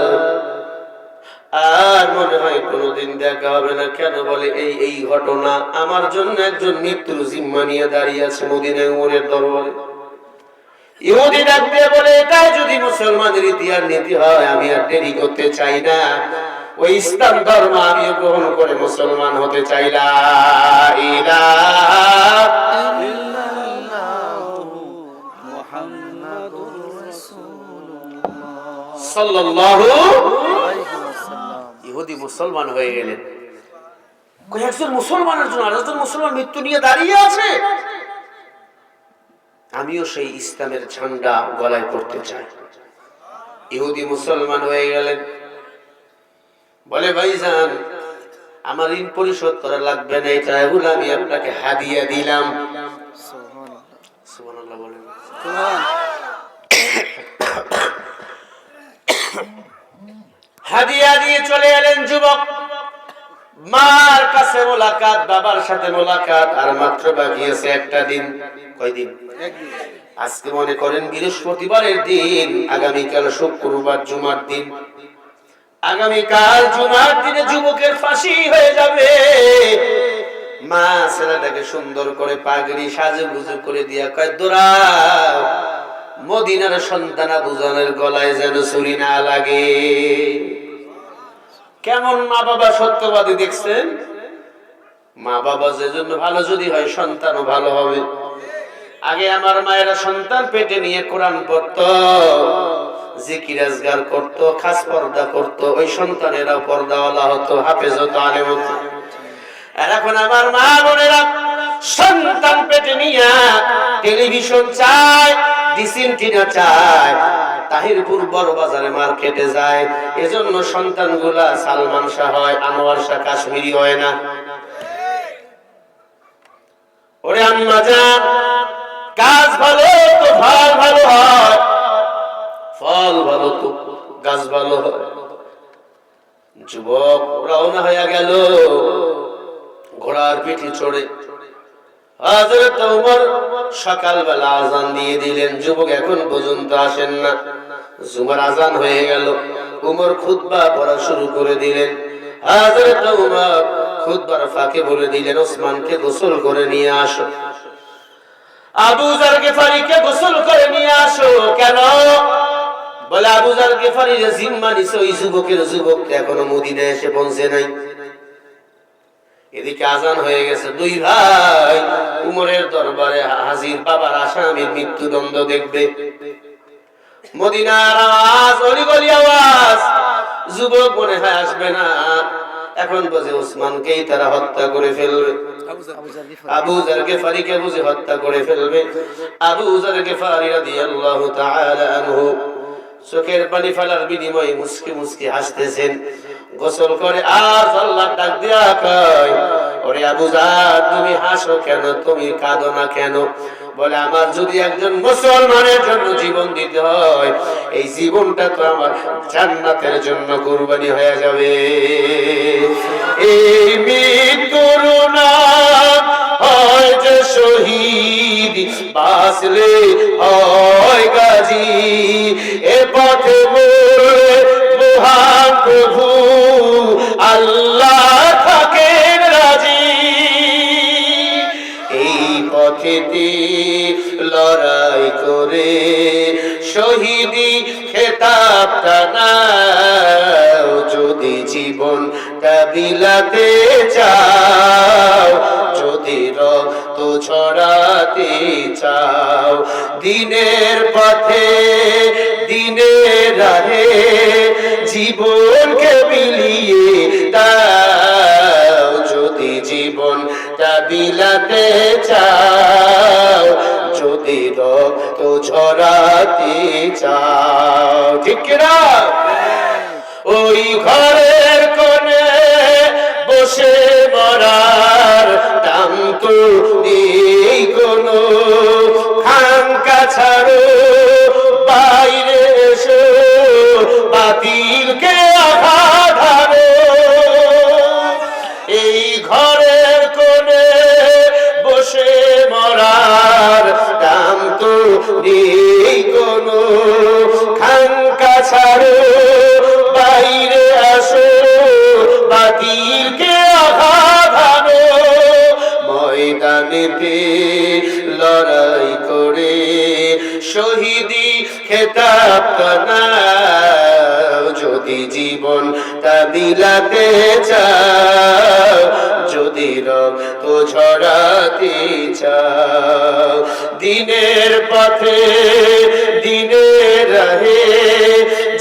আর মনে হয় কোনোদিন দেখা হবে না। কেন? বলে এই ঘটনা আমার জন্য একজন মৃত্যুর জিম্মা নিয়ে দাঁড়িয়ে আছে মদিনায় উমরের দরবারে। ইহুদি ডাক দিয়ে বলে এটাই যদি মুসলমানের ইতিহাস নীতি হয়, আমি আর দেরি করতে চাই না, ওই ইসলাম ধর্ম আমিও গ্রহণ করে মুসলমান হতে চাই। লা ইলাহা সাল্লাল্লাহু ইহুদি মুসলমান হয়ে গেলেন। একজন মুসলমানের জন্য আরেকজন মুসলমান মৃত্যু নিয়ে দাঁড়িয়ে আছে, আমিও সেই ইসলামের ঝান্ডা গলায় পড়তে চাই। ইহুদি মুসলমান হয়ে গেলেন। বলে ভাইজান আমার ঋণ পরিশোধ করা লাগবে না, এটা এগুলো আমি আপনাকে হাদিয়া দিলাম। সুবহানাল্লাহ বলেন। হাদিয়া দিয়ে চলে এলেন যুবক। মার কাছে মোলাকাত, বাবার সাথে মোলাকাত, আর মাত্র বাকি আছে একটা দিন। কয়দিন? আজকে মনে করেন বৃহস্পতিবারের দিন, আগামীকাল শুক্রবার জুমার দিন। আগামীকাল জুমার দিনে যুবকের ফাঁসি হয়ে যাবে। মা ছেলেটাকে সুন্দর করে পাগড়ি সাজুগুজু করে দিয়া কয় দৌড়াও, মদিনার সন্তান আবু জানের গলায় যেন ছুরি না লাগে। কেমন মা বাবা সত্যবাদী দেখছেন? মা বাবা যে জন্য ভালো যদি হয়, সন্তানও ভালো হবে। আগে আমার মায়েরা সন্তান পেটে নিয়ে কোরআন পড়তো, জিকির আজগার করতো, খাস পর্দা করতো, ওই সন্তানেরা পর্দাওয়ালা হতো, হাফেজ হতো, আলেম হতো। আর এখন আমার মা বোনেরা সন্তান পেটে নিয়ে টেলিভিশন চায়, ডিসিনটিনা চায়, তাহিরপুর বড় বাজারে মার্কেটে যায়। এজন্য সন্তানগুলা সালমান শাহ হয়, আনোয়ার শাহ কাশ্মীরি হয় না। ওরে আম্মা জান, গাছ ভালো তো ফল ভালো হয়, ফল ভালো তো গাছ ভালো হয়। যুবক রওনা হয়ে গেল ঘোড়ার পিঠে চড়ে। হযরত ওমর সকালবেলা আযান দিয়ে দিলেন, যুবক এখন পর্যন্ত আসেন না। জুমার আযান হয়ে গেল, ওমর খুতবা পড়া শুরু করে দিলেন। হযরত ওমর খুতবার ফাঁকে বলে দিলেন, ওসমানকে গোসল করে নিয়ে আসো, আবু যার গিফারিকে গোসল করে নিয়ে আসো। কেন? বলে আবু যার গিফারি যে জিম্মা নিছে, ওই যুবক এখনো মদিনায় এসে পৌঁছে নাই। এদিকে আজান হয়ে গেছে, দুই ভাই উমরের দরবারে হাজির, বাবার আসামির মৃত্যুদণ্ড দেখবে। মদিনার আওয়াজ, অলিগলি আওয়াজ, যুবক মনে হয় আসবে না। এখন বুঝে ওসমানকেই তারা হত্যা করে ফেলবে, আবু যার গিফারিকে বুঝে হত্যা করে ফেলবে। আবু যার গিফারি রাদিয়াল্লাহু তাআলা আনহু চোখের পানি ফেলার বিনিময়ে মুস্কি মুস্কি হাসতেছেন। গোসল করে আর আল্লাহ ডাক দিয়া কয়, ওরে আবু যার তুমি হাসো কেন, তুমি কাঁদো না কেন? বলে আমার যদি একজন মুসলমানের জন্য জীবন দিতে হয়, এই জীবনটা তো আমার জান্নাতের জন্য কুরবানি হয়ে যাবে। এই মৃত্যুর নাম হয় যে শহীদ, বাঁচলে হয় গাজী। এ পথে মহান প্রভু আল্লাহ থাকেন রাজি। এই পথেতে লড়াই করে শহীদি খেতাবটা নাও, যদি জীবনটা বিলাতে চাও, যদি রক্ত ছড়াতে চাও, দিনের পথে দিনের রাহে জীবনকে বিলিয়ে দাও, যদি জীবনটা বিলাতে চাও, যদি রক্ত ঝরাতে চাও। ঠিক না? ওই ঘরের কোণে বসে মরার দাম তো নেই কোনো, খানকা ছাড়ো বাইরে এসো, বাতিলকে আঘাত হারো। এই ঘরের কোণে বসে মরার যদি জীবনটা বিলাতে চাও, যদি রক্ত ঝরাতে চাও, দিনের পথে দিনের রাহে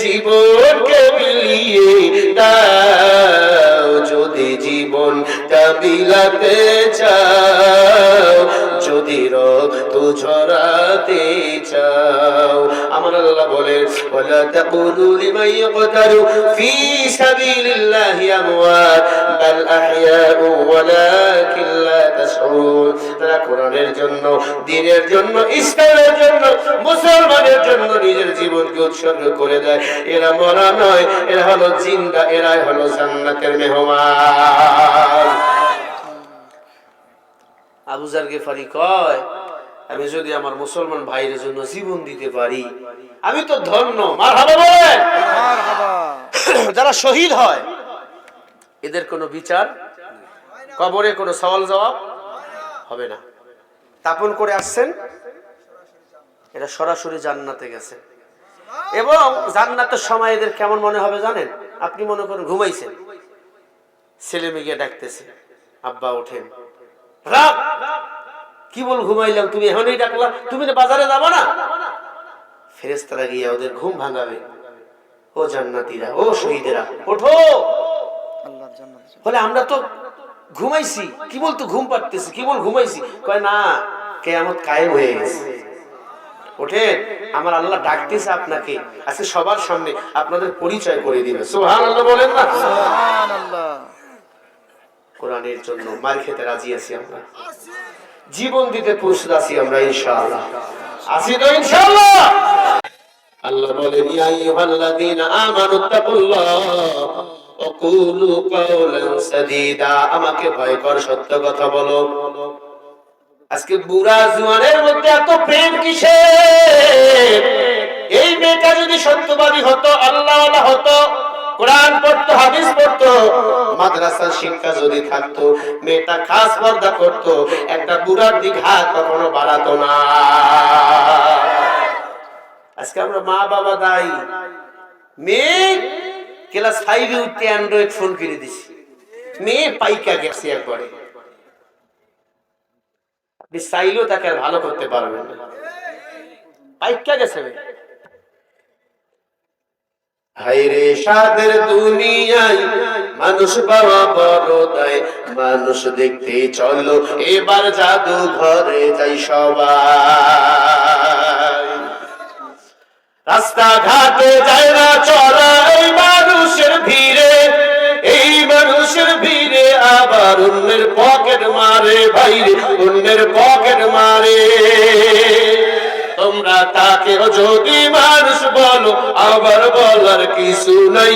জীবনকে বিলিয়ে দাও, যদি জীবনটা বিলাতে চাও, যদি রক্ত ঝরাতে চাও। আমার আল্লাহ বলে ওয়ালা তাকুলু লিমান ইয়াকতালু ফি সাবিলিল্লাহি আমওয়াত বাল আহইয়াউ ওয়ালাকিন লা তাশউরুন। তারা কোরআনের জন্য, দ্বীনের জন্য, ইসলামের জন্য, মুসলমানের জন্য নিজের জীবনকে উৎসর্গ করে দেয়, এরা মরা নয়, এরা হলো জিন্দা, এরাই হলো জান্নাতের মেহমান। আবু যার গিফারি কয়, আমি যদি আমার মুসলমান ভাইয়ের জন্য জীবন দিতে পারি আমি তো ধন্য। মারহাবা বলেন। যারা শহীদ হয় এদের কোনো বিচার, কবরে কোনো সওয়াল জবাব হবে না। তাপন করে আসছেন, এরা সরাসরি জান্নাতে গেছে। এবং জান্নাতের সময় এদের কেমন মনে হবে জানেন? আপনি মনে করেন ঘুমাইছেন, ছেলে মেয়ে ডাকতেছে, আব্বা ওঠেন, রাত কি বল ঘুমাইলাম, তুমি এখনই ডাকলা, তুমি তো বাজারে যাবো না? ফেরেশতারা গিয়ে ওদের ঘুম ভাঙাবে, ও জান্নাতীরা, ও শহীদেরা ওঠো। বলে আমরা তো ঘুমাইছি, কি বলতো ঘুম পাড়তেছি, কি বল ঘুমাইছি? কয় না, কিয়ামত কায়েম হয়ে গেছে, ওঠেন, আমার আল্লাহ ডাকতেছে আপনাকে, আজকে সবার সামনে আপনাদের পরিচয় করে দিবে। সুবহানাল্লাহ বলেন না? সুবহানাল্লাহ। কোরআনের জন্য মার খেতে রাজি আছি আমরা, জীবন দিতে প্রস্তুত আছি আমরা, ইনশাআল্লাহ আছি তো ইনশাআল্লাহ। আল্লাহ বলেন ইয়া আইয়ুহাল্লাযীনা আমানুত্তাকুল্লাহ ওয়া কুলু কাওলান সাদীদা, আমাকে ভয় কর, সত্য কথা বলো। আজকে বুড়া জওয়ানের মধ্যে এত প্রেম কিসের? এই মেয়েটা যদি সত্যবাদী হতো, আল্লাহওয়ালা হতো, কোরআন পড়তো, হাদিস পড়তো, মাদ্রাসার শিক্ষা যদি থাকতো, মেয়েটা খাস পর্দা করতো, একটা বুড়ার দিক হাত কখনো বাড়াতো না। আজকে আমরা মা বাবা দায়ী। মেয়ে ক্লাস 5 এ উঠতে অ্যান্ড্রয়েড ফোন কিনে দিছি, মেয়ে পাইকা গেছে একবারে, আপনি চাইলেও তাকে আর ভালো করতে পারবেন না, পাইকা গেছে। হায়রে সাদের দুনিয়ায় মানুষ পাওয়া বড় দায়, মানুষ দেখতে চলো এবার জাদু ঘরে যাই সবাই, রাস্তা ঘাটে যায় না চলা এই মানুষের ভিড়ে, এই মানুষের ভিড়ে আবার অন্যের পকেট মারে, ভাইরে অন্যের পকেট মারে। তোমরা তাকে যদি মানুষ বলো আবার বলার কিছু নাই,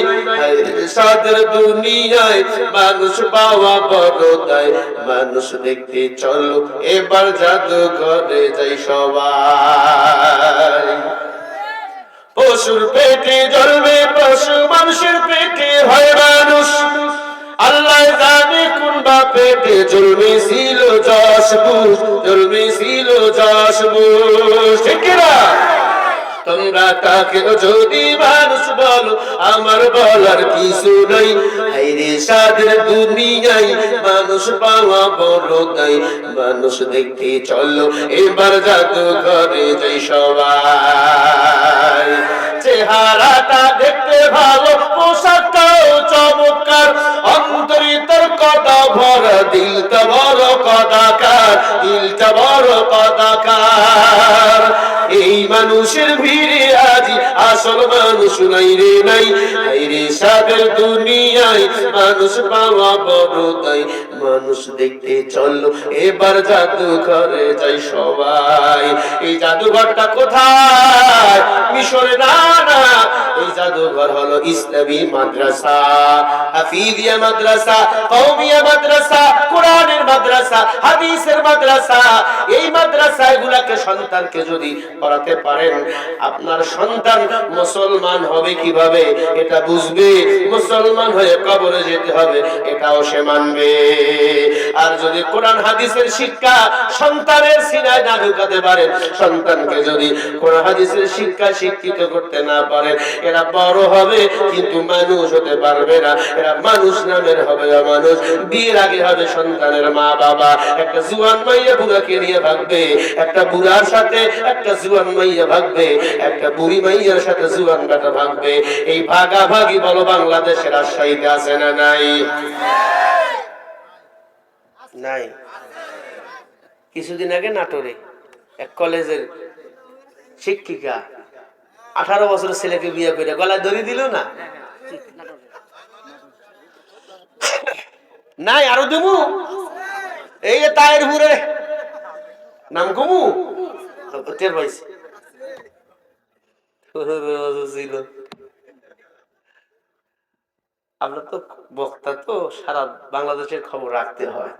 সাদের দুনিয়ায় মানুষ পাওয়া বড় দায়, মানুষ দেখতে চলো এবার জাদু ঘরে যাই সবাই। পশুর পেটে জন্মে পশু, মানুষের পেটে হয় মানুষ, আল্লাহ জানে কোন বা পেটে জন্মেছিল 10 বুঝ, জন্মেছিল 10 বুঝ, ঠিক না? তোমরা তাকে যদি মানুষ বলো আমার বলার কিছু নাই, হায়রে সাদের দুনিয়ায় মানুষ পাওয়া বড় দায়, মানুষ দেখতে চলো এবার জাদু ঘরে যাই সবাই। চেহারাটা দেখতে ভালো, পোশাকটাও চমৎকার, অন্তরিতর কথা ভরা, দিলটা বড় কদাকার, দিলটা বড় কদাকার। এই মানুষের ভিড়ে আজি আসল মানুষ নাই রে নাই, হায়রে সাদের দুনিয়ায় মানুষ পাওয়া বড় দায়, মানুষ দেখতে চলো এবার জাদু ঘরে যাই সবাই। এই জাদুঘরটা কোথায়? মিশরে না, না, এই জাদুঘর হলো ইসলামী মাদ্রাসা, হাফিজিয়া মাদ্রাসা, কওমিয়া মাদ্রাসা, কোরআনের মাদ্রাসা, হাদিসের মাদ্রাসা। এই মাদ্রাসাগুলোকে সন্তানকে যদি পড়াতে পারেন, আপনার সন্তান মুসলমান হবে কিভাবে এটা বুঝবে, মুসলমান হয়ে কবরে যেতে হবে এটাও সে মানবে। আর যদি কোরআন হাদিসের শিক্ষা সন্তানের সিনায় না ঢুকাতে পারেন, সন্তানকে যদি কোরআন হাদিসের শিক্ষা শিক্ষিত করতে না পারেন, এরা বড় হবে কিন্তু মানুষ হতে পারবে না। এরা মানুষ নামের হবে অমানুষ। বিয়ের আগে হবে সন্তানের মা বাবা। একটা জুয়ান মাইয়া বুড়াকে নিয়ে ভাগবে, একটা বুড়ার সাথে একটা জুয়ান মাইয়া ভাগবে, একটা বুড়ি মাইয়ার সাথে জুয়ান বেটা ভাগবে। এই ভাগাভাগি বলো বাংলাদেশের রাজশাহীতে আছে না নাই? নাই। কিছুদিন আগে নাটোরে এক কলেজের শিক্ষিকা 18 বছরের ছেলেকে বিয়ে করে গলায় দড়ি দিল না। নাই আরো দেবো, এই যে তায়ের হুরে নাম কমু টের পাইছি ছিল। আমরা তো বক্তা, তো সারা বাংলাদেশের খবর রাখতে হয়।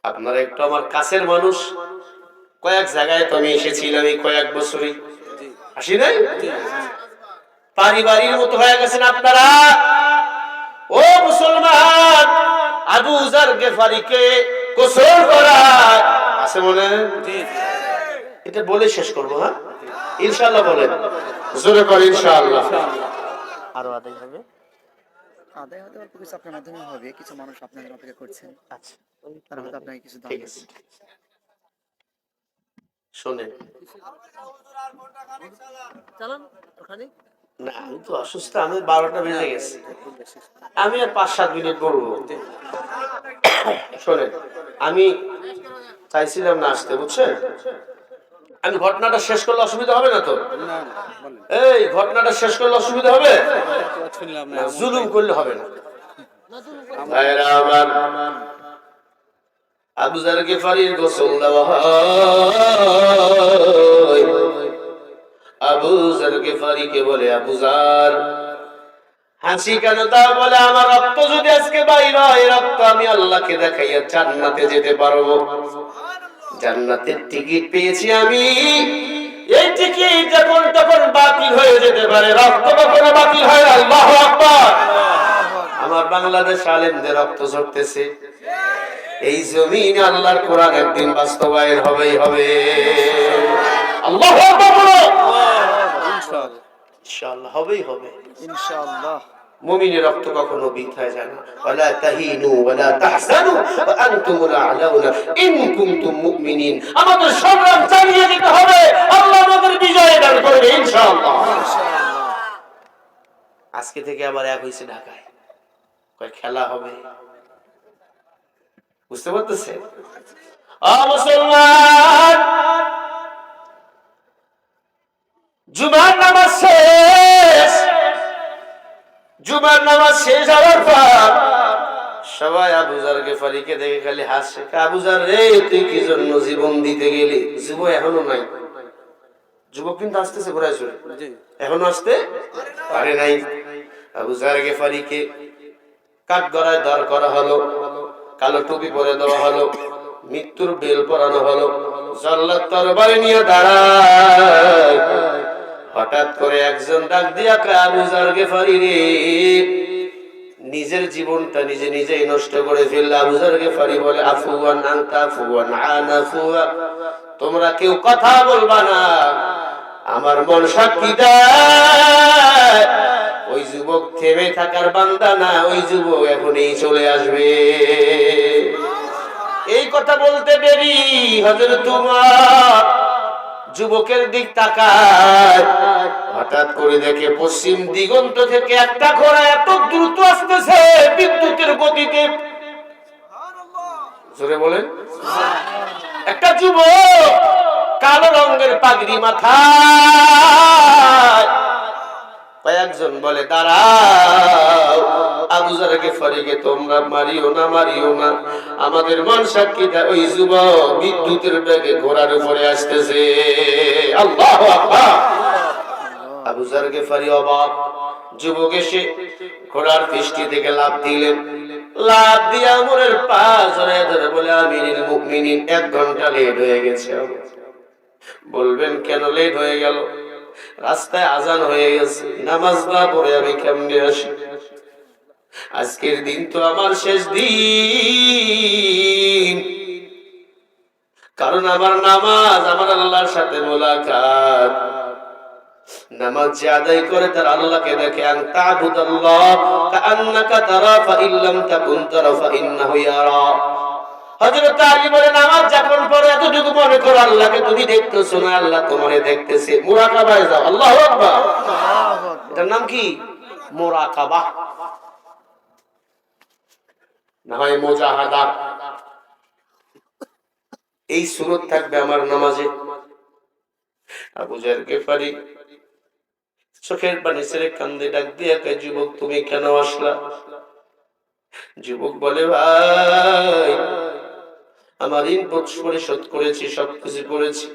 আপনারা একটু আমার কাছের মানুষ, কয়েক জায়গায় তো আমি এসেছিলাম এই কয়েক বছরই, আসি নাই? পারিবারিক মতো হয়ে গেছেন আপনারা। ও মুসলমান, আবু যার গেফারিকে গোসল করায় আছে মনে? এটা বলে শেষ করবো। হ্যাঁ ইনশাআল্লাহ বলেন, জোরে করে ইনশাআল্লাহ। আরো আদায় হবে, আদায় হতে অল্প কিছু আপনার মাধ্যমে হবে। কিছু মানুষ আপনাদের অপেক্ষা করছেন। আচ্ছা, তারা হয়তো আপনাকে কিছু দান করবে। শোনেন, না আমি তো অসুস্থ, আমি 12টা বেজে গেছে, আমি আর 5-7 মিনিট বলবো। শোনেন, আমি চাইছিলাম না আসতে, বুঝছেন? আমি ঘটনাটা শেষ করলে অসুবিধা হবে না তো? এই ঘটনাটা শেষ করলে অসুবিধা হবে? জুলুম করলে হবে না। আবু যার গিফারির গোসল দেওয়া হয়। আবু যার গিফারিকে বলে, আবু যার হাসি কেন তা বলে, আমার রক্ত যদি আজকে বাইর হয়, রক্ত আমি আল্লাহকে দেখাইয়া জান্নাতে যেতে পারবো। জান্নাতের টিকিট পেয়েছি আমি, এই টিকিট যখন তখন বাতিল হয়ে যেতে পারে, রক্ত কখনো বাতিল হয়? আল্লাহু আকবার। আমার বাংলাদেশ আলেমদের রক্ত ঝরতেছে, এই জমিনে আল্লাহর কোরআন একদিন বাস্তবায়ন হবেই হবে। আল্লাহু আকবার বলো। ইনশাআল্লাহ হবেই হবে, ইনশাআল্লাহ। মুমিনের রক্ত কখনো বৃথা যায় না। ওয়ালা তাহিনু ওয়ালা তাহসানু ওয়া আনতুমুল আ'লাউনা ইন কুনতুম মুমিনিন। আমাদের সংগ্রাম চালিয়ে যেতে হবে, আল্লাহ আমাদের বিজয় দান করবে ইনশাআল্লাহ। আজকে থেকে আবার এক হইছে ঢাকায়, কয় খেলা হবে, বুঝতে পারতেছেন? মুসলমান, জুমার নামাজ শেষ, জুমার নামাজ শেষ হওয়ার পর সবাই আবু যার গিফারিকে দেখে খালি হাসে। আবু যার রে, তুই কি জন্য জীবন দিতে গেলি? যুবক এখনো নাই, যুবক কিন্তু আসতেছে ঘোরায় চলে, এখনো আসতে পারে নাই। আবু যার গিফারিকে কাঠগড়ায় দাঁড় করা হলো, কালো টুপি পরে দেওয়া হলো, মৃত্যুর বেল পরানো হলো, জল্লাদ তরবারি নিয়ে দাঁড়ায়। হঠাৎ করে একজন ডাক দিয়া কয়, আবু যার গিফারি রে, নিজের জীবনটা নিজে নিজেই নষ্ট করে ফেললে। আবু যার গিফারি বলে, আফুয়ান আনতা আফুয়ান আনা আফুয়া, তোমরা কেউ কথা বলবা না, আমার মন সাক্ষী দেয়। ওই যুবক থেমে থাকার বান্দা না, ওই যুবক এখনই চলে আসবে। এই কথা বলতে দেরি, হযরত উমর যুবকের দিক তাকায়, হঠাৎ করে দেখে পশ্চিম দিগন্ত থেকে একটা ঘোড়া এত দ্রুত আসতেছে বিদ্যুতের গতিতে। জোরে বলেন। একটা যুবক কালো রঙের পাগড়ি মাথায়। কয়েকজন বলে, দাঁড়াও, আবু যার গিফারিকে তোমরা মারিও না, মারিও না, আমাদের মন সাক্ষী দেয় ওই যুবক বিদ্যুতের বেগে ঘোড়ার উপরে আসতেছে। আল্লাহু আকবার। আবু যার গিফারি অবাক। যুবক এসে ঘোড়ার পৃষ্ঠে থেকে লাফ দিলেন, লাফ দিয়ে ওমরের পা জড়ায় ধরে বলে, আমিরুল মুমিনিন, 1 ঘন্টা লেট হয়ে গেছে। বলবেন কেন লেট হয়ে গেল? রাস্তায় আজান হয়ে গেছে, নামাজ না পড়ে আমি কেমনে আসি? আজকের দিন তো আমার শেষ দিন, কারণ আমার নামাজ আমার আল্লাহর সাথে মোলাকাত। নামাজ যে আদায় করে তার আল্লাহকে দেখে, আন তা'বুদাল্লাহ কাআন্নাকা তারা ফাইন লাম তাকুন তারা ফাইন্নাহু ইয়ারা। হযরত আলী বলে, নামাজ যখন পড়ে এতটুকু মনে করো আল্লাহকে তুমি দেখতেছো না, আল্লাহ তোমারে দেখতেছে। মুরাকাবায় যাও। আল্লাহু আকবার। এটার নাম কি? মুরাকাবা, না হয় মুজাহাদা। এই সুরত থাকবে আমার নামাজে। আবু যার গিফারি চোখের পানি ছেড়ে কান্দে, ডাক দিয়ে কয়, যুবক তুমি কেন আসলা? যুবক বলে, ভাই আমার ঋণ পরিশোধ করেছি, সবকিছু করেছি,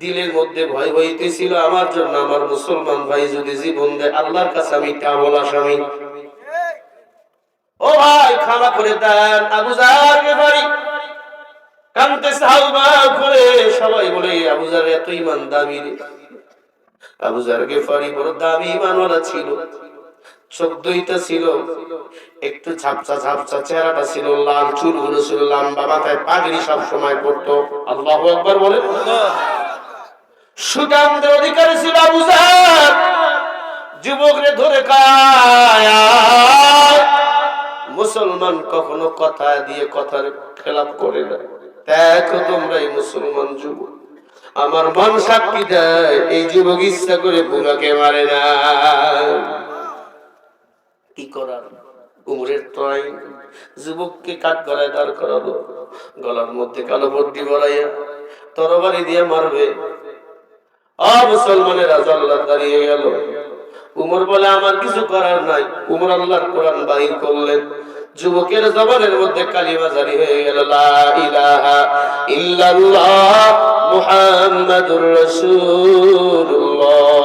দিলের মধ্যে ভয় হইতেছিল আমার জন্য আমার মুসলমান ভাই যদি জীবন দেয়, আল্লাহর কাছে আমি কেবল আসামি। ও ভাই ক্ষমা করে দেন। আবু যার গিফারি কান্দতে সাহবা করে, সবাই বলে আবু যার এত ঈমান দামি রে। আবু যার গিফারি বড় দামি ঈমানওয়ালা ছিল, চোখ দুইটা ছিল, একটু ঝাপসা ঝাপসা চেহারাটা ছিল, লাল চুলগুলো ছিল লম্বা, মাথায় পাগড়ি সব সময় পড়তো। আল্লাহু আকবার বলে। সুঠামদের অধিকারী ছিল আবু যার। যুবকরে ধরে কায়, মুসলমান কখনো কথা দিয়ে কথার খেলাপ করে না। দেখো তোমরা এই মুসলমান যুবক, আমার মন সাক্ষী দেয় এই যুবক ইচ্ছা করে বুড়াকে মারে না। কি করার? উমরের তো আইন। যুবককে কাঠ গলায় দাঁড় করালো, গলার মধ্যে কালো পট্টি বড়াইয়া তরবারি দিয়ে মারবে। মুসলমানের আল্লাহ দাঁড়িয়ে গেল। উমর বলে, আমার কিছু করার নাই। উমর আল্লাহর কোরআন বাহির করলেন, যুবকের জবানের মধ্যে কালিমা জারি হয়ে গেল, লা ইলাহা ইল্লাল্লাহ মুহাম্মাদুর রাসূলুল্লাহ।